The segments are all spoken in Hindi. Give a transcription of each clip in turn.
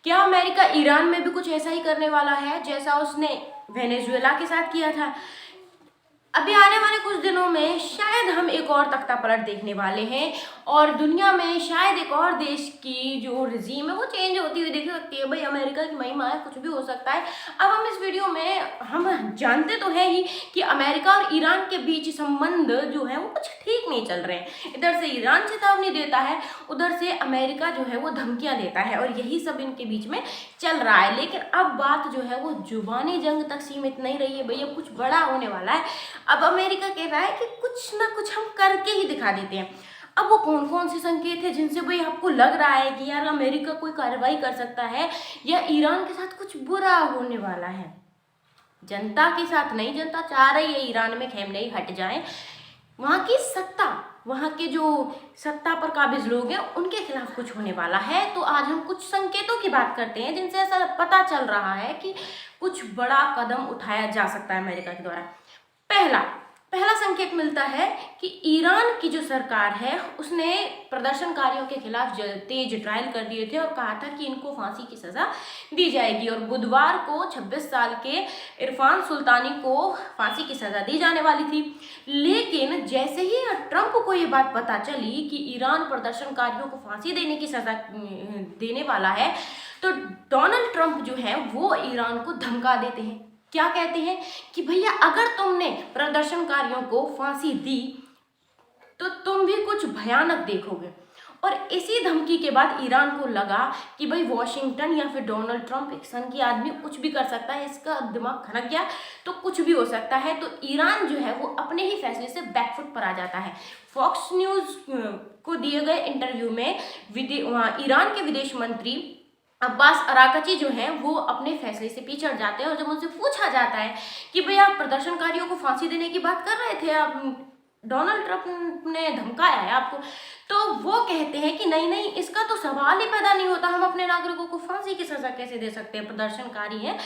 क्या अमेरिका ईरान में भी कुछ ऐसा ही करने वाला है जैसा उसने वेनेजुएला के साथ किया था? अभी आने वाले कुछ दिनों में शायद हम एक और तख्ता पलट देखने वाले हैं और दुनिया में शायद एक और देश की जो रजीम है वो चेंज होती हुई दिख सकती है। भाई अमेरिका की महिमा है, कुछ भी हो सकता है। अब हम इस वीडियो में हम जानते तो है ही कि अमेरिका और ईरान के बीच संबंध जो है वो कुछ ठीक नहीं चल रहे हैं। इधर से ईरान चेतावनी देता है, उधर से अमेरिका जो है वो धमकियां देता है और यही सब इनके बीच में चल रहा है। लेकिन अब बात जो है वो जुबानी जंग तक सीमित नहीं रही है, भैया कुछ बड़ा होने वाला है। अब अमेरिका कह रहा है कि कुछ ना कुछ हम करके ही दिखा देते हैं। अब वो कौन कौन से संकेत है जिनसे भाई आपको लग रहा है कि यार अमेरिका कोई कार्रवाई कर सकता है या ईरान के साथ कुछ बुरा होने वाला है? जनता के साथ नहीं, जनता चाह रही है ईरान में खैमनेई हट जाए। वहाँ की सत्ता, वहाँ के जो सत्ता पर काबिज लोग हैं उनके खिलाफ कुछ होने वाला है। तो आज हम कुछ संकेतों की बात करते हैं जिनसे ऐसा पता चल रहा है कि कुछ बड़ा कदम उठाया जा सकता है अमेरिका के द्वारा। पहला संकेत मिलता है कि ईरान की जो सरकार है उसने प्रदर्शनकारियों के खिलाफ तेज ट्रायल कर दिए थे और कहा था कि इनको फांसी की सजा दी जाएगी और बुधवार को 26 साल के इरफान सुल्तानी को फांसी की सजा दी जाने वाली थी। लेकिन जैसे ही ट्रंप को ये बात पता चली कि ईरान प्रदर्शनकारियों को फांसी देने की सजा देने वाला है तो डोनाल्ड ट्रंप जो है वो ईरान को धमका देते हैं। क्या कहते हैं कि भैया अगर तुमने प्रदर्शनकारियों को फांसी दी तो तुम भी कुछ भयानक देखोगे। और इसी धमकी के बाद ईरान को लगा कि भाई वॉशिंगटन या फिर डोनाल्ड ट्रंप एक सन की आदमी कुछ भी कर सकता है, इसका दिमाग खनक गया तो कुछ भी हो सकता है। तो ईरान जो है वो अपने ही फैसले से बैकफुट पर आ जाता है। फॉक्स न्यूज को दिए गए इंटरव्यू में ईरान के विदेश मंत्री अब्बास अराकची जो हैं वो अपने फैसले से पीछे हट जाते हैं और जब उनसे पूछा जाता है कि भाई आप प्रदर्शनकारियों को फांसी देने की बात कर रहे थे, आप डोनाल्ड ट्रंप ने धमकाया है आपको, तो वो कहते हैं कि नहीं नहीं, इसका तो सवाल ही पैदा नहीं होता, हम अपने नागरिकों को फांसी की सजा कैसे दे सकते हैं, प्रदर्शनकारी हैं,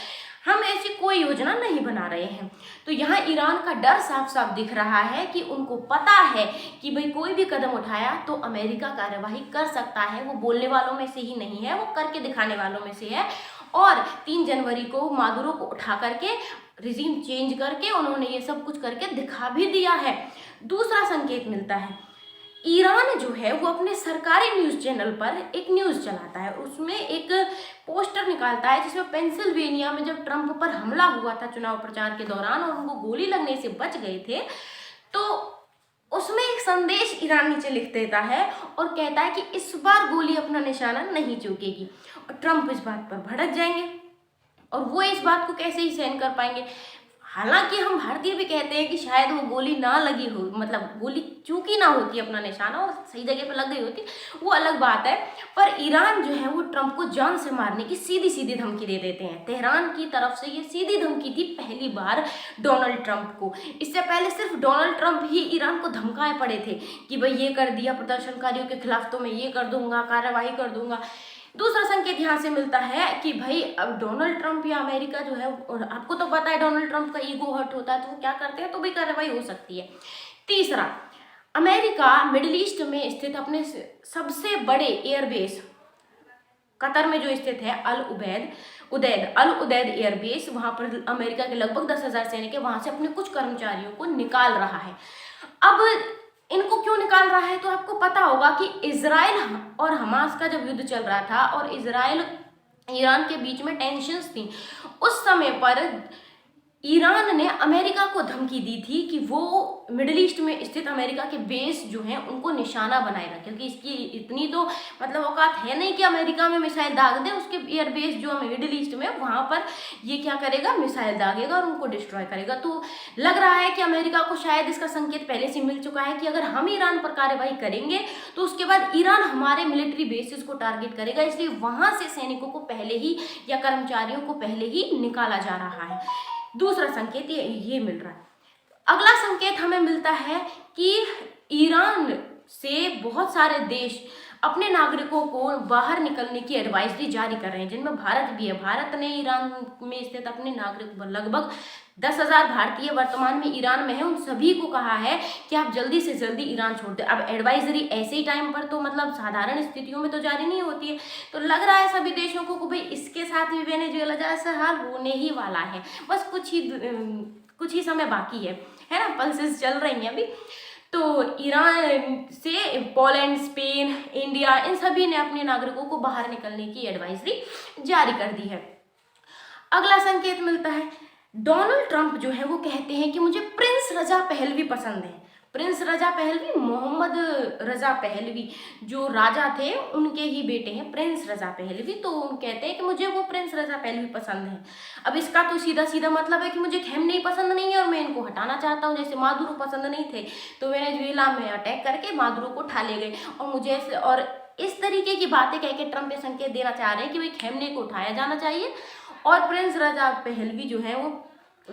हम ऐसी कोई योजना नहीं बना रहे हैं। तो यहाँ ईरान का डर साफ साफ दिख रहा है कि उनको पता है कि भाई कोई भी कदम उठाया तो अमेरिका कार्यवाही कर सकता है। वो बोलने वालों में से ही नहीं है, वो करके दिखाने वालों में से है। और 3 जनवरी को मादुरो को उठा करके रिजीम चेंज करके उन्होंने ये सब कुछ करके दिखा भी दिया है। दूसरा संकेत मिलता है, ईरान जो है वो अपने सरकारी न्यूज़ चैनल पर एक न्यूज़ चलाता है, उसमें एक पोस्टर निकालता है जिसमें पेंसिल्वेनिया में जब ट्रंप पर हमला हुआ था चुनाव प्रचार के दौरान और उनको गोली लगने से बच गए थे, तो उसमें एक संदेश ईरान नीचे लिख देता है और कहता है कि इस बार गोली अपना निशाना नहीं चूकेगी। और ट्रंप इस बात पर भड़क जाएंगे और वो इस बात को कैसे ही सहन कर पाएंगे। हालांकि हम भारतीय भी कहते हैं कि शायद वो गोली ना लगी हो, मतलब गोली चूकी ना होती अपना निशाना और सही जगह पर लग गई होती, वो अलग बात है। पर ईरान जो है वो ट्रंप को जान से मारने की सीधी सीधी धमकी दे देते हैं। तेहरान की तरफ से ये सीधी धमकी थी पहली बार डोनाल्ड ट्रंप को। इससे पहले सिर्फ डोनाल्ड ट्रंप ही ईरान को धमकाए पड़े थे कि भाई ये कर दिया प्रदर्शनकारियों के खिलाफ तो मैं ये कर दूंगा, कार्रवाई कर दूंगा। दूसरा संकेत यहाँ से मिलता है कि भाई अब डोनाल्ड ट्रंप या अमेरिका जो है, और आपको तो पता है डोनाल्ड ट्रंप का ईगो हर्ट होता है तो वो क्या करते हैं, तो भी कार्रवाई हो सकती है। तीसरा, अमेरिका मिडिल ईस्ट में स्थित अपने सबसे बड़े एयरबेस कतर में जो स्थित है अल उदैद एयरबेस, वहां पर अमेरिका के लगभग 10,000 सैनिक है, वहां से अपने कुछ कर्मचारियों को निकाल रहा है। अब इनको क्यों निकाल रहा है, तो आपको पता होगा कि इजराइल और हमास का जब युद्ध चल रहा था और इजराइल ईरान के बीच में टेंशन्स थी, उस समय पर ईरान ने अमेरिका को धमकी दी थी कि वो मिडिल ईस्ट में स्थित अमेरिका के बेस जो हैं उनको निशाना बनाए रखे, क्योंकि इसकी इतनी तो मतलब औकात है नहीं कि अमेरिका में मिसाइल दाग दे, उसके एयर बेस जो मिडिल ईस्ट में वहाँ पर ये क्या करेगा, मिसाइल दागेगा और उनको डिस्ट्रॉय करेगा। तो लग रहा है कि अमेरिका को शायद इसका संकेत पहले से मिल चुका है कि अगर हम ईरान पर कार्रवाई करेंगे तो उसके बाद ईरान हमारे मिलिट्री बेसिस को टारगेट करेगा, इसलिए वहाँ से सैनिकों को पहले ही या कर्मचारियों को पहले ही निकाला जा रहा है। दूसरा संकेत ये मिल रहा है। अगला संकेत हमें मिलता है कि ईरान से बहुत सारे देश अपने नागरिकों को बाहर निकलने की एडवाइजरी जारी कर रहे हैं, जिनमें भारत भी है। भारत ने ईरान में स्थित अपने नागरिक लगभग 10,000 भारतीय वर्तमान में ईरान में है, उन सभी को कहा है कि आप जल्दी से जल्दी ईरान छोड़ दें। अब एडवाइजरी ऐसे ही टाइम पर तो मतलब साधारण स्थितियों में तो जारी नहीं होती है, तो लग रहा है सभी देशों को कि भाई इसके साथ भी वेनेजुएला जैसा हाल होने ही वाला है। बस कुछ ही समय बाकी है ना, पल्सेस चल रही हैं अभी। तो ईरान से पोलैंड, स्पेन, इंडिया, इन सभी ने अपने नागरिकों को बाहर निकलने की एडवाइजरी जारी कर दी है। अगला संकेत मिलता है, डोनाल्ड ट्रंप जो है वो कहते हैं कि मुझे प्रिंस रजा पहलवी पसंद है। Prince Reza Pahlavi, Mohammad Reza Pahlavi जो राजा थे उनके ही बेटे हैं प्रिंस रजा पहलवी। तो कहते हैं कि मुझे वो प्रिंस रजा पहलवी पसंद है। अब इसका तो सीधा सीधा मतलब है कि मुझे खेमनेई पसंद नहीं है और मैं इनको हटाना चाहता हूँ। जैसे मादुरो पसंद नहीं थे तो वेनेजुएला में अटैक करके मादुरो को उठा ले गए, और इस तरीके की बातें कह के ट्रंप ये संकेत देना चाह रहे हैं कि भाई खेमनेई को उठाया जाना चाहिए और प्रिंस रजा पहलवी जो है वो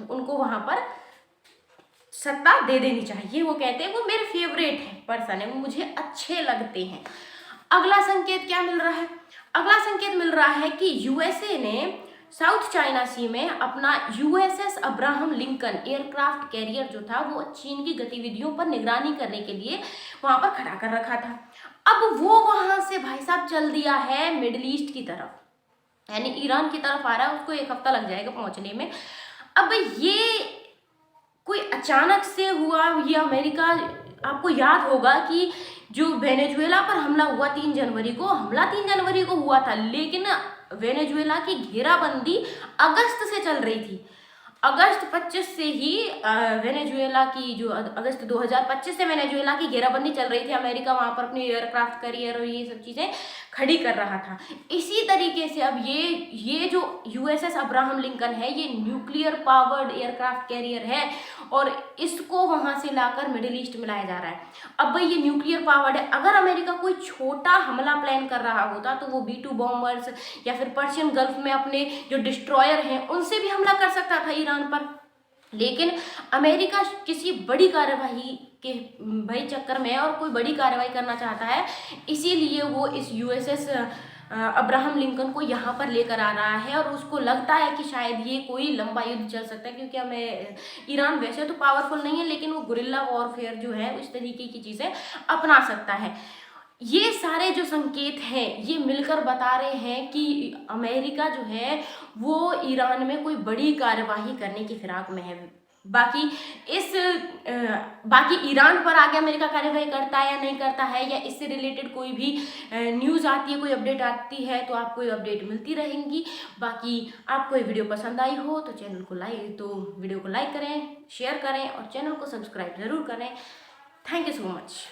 उनको वहां पर सत्ता दे देनी चाहिए। वो कहते हैं वो मेरे फेवरेट है पर्सन है, वो मुझे अच्छे लगते हैं। अगला संकेत क्या मिल रहा है? अगला संकेत मिल रहा है कि यूएसए ने साउथ चाइना सी में अपना USS Abraham Lincoln aircraft carrier जो था वो चीन की गतिविधियों पर निगरानी करने के लिए वहां पर खड़ा कर रखा था। अब वो वहां से भाई साहब चल दिया है मिडिल ईस्ट की तरफ, यानी ईरान की तरफ आ रहा है। उसको 1 हफ्ता लग जाएगा पहुंचने में। अब ये कोई अचानक से हुआ ये अमेरिका, आपको याद होगा कि जो वेनेजुएला पर हमला हुआ 3 जनवरी को, हमला 3 जनवरी को हुआ था, लेकिन वेनेजुएला की घेराबंदी अगस्त से चल रही थी। अगस्त 25 से ही वेनेजुएला की जो अगस्त 2025 से वेनेजुएला की घेराबंदी चल रही थी। अमेरिका वहां पर अपनी एयरक्राफ्ट कैरियर और ये सब चीजें खड़ी कर रहा था। इसी तरीके से अब ये जो यूएसएस अब्राहम लिंकन है ये न्यूक्लियर पावर्ड एयरक्राफ्ट कैरियर है और इसको वहां से लाकर मिडिल ईस्ट में लाया जा रहा है। अब भाई ये न्यूक्लियर पावर्ड है, अगर अमेरिका कोई छोटा हमला प्लान कर रहा होता तो वो B-2 बॉम्बर्स या फिर पर्शियन गल्फ में अपने जो डिस्ट्रॉयर हैं उनसे भी हमला कर सकता था ईरान पर। लेकिन अमेरिका किसी बड़ी कार्यवाही के भाई चक्कर में और कोई बड़ी कार्रवाई करना चाहता है, इसीलिए वो इस यूएसएस अब्राहम लिंकन को यहाँ पर लेकर आ रहा है। और उसको लगता है कि शायद ये कोई लंबा युद्ध चल सकता है, क्योंकि हमें ईरान वैसे तो पावरफुल नहीं है लेकिन वो गुरिल्ला वॉरफेयर जो है इस तरीके की चीज़ें अपना सकता है। ये सारे जो संकेत हैं ये मिलकर बता रहे हैं कि अमेरिका जो है वो ईरान में कोई बड़ी कार्यवाही करने की फिराक में है। बाकी बाकी ईरान पर आगे अमेरिका कार्यवाही करता है या नहीं करता है, या इससे रिलेटेड कोई भी न्यूज़ आती है, कोई अपडेट आती है तो आपको ये अपडेट मिलती रहेंगी। बाकी आपको ये वीडियो पसंद आई हो तो वीडियो को लाइक करें, शेयर करें और चैनल को सब्सक्राइब ज़रूर करें। Thank you so much.